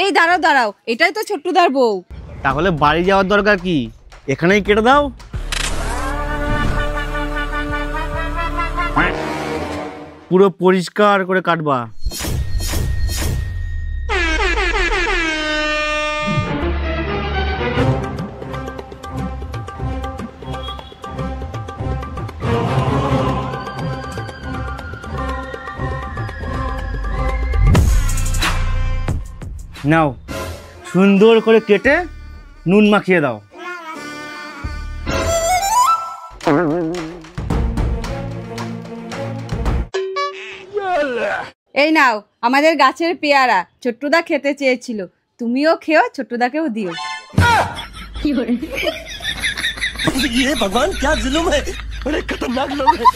এই দাঁড়াও দাঁড়াও, এটাই তো ছোট্টুদার বউ। তাহলে বাড়ি যাওয়ার দরকার কি, এখানেই কেটে দাও। পুরো পরিষ্কার করে কাটবা। নাও, সুন্দর করে কেটে নুন মাখিয়ে দাও। এই নাও আমাদের গাছের পেয়ারা, ছোট্টুদা খেতে চেয়েছিল, তুমিও খেও, ছোট্টুদাকেও দিও। ये भगवान क्या जुल्म है, बड़े खतरनाक लोग हैं।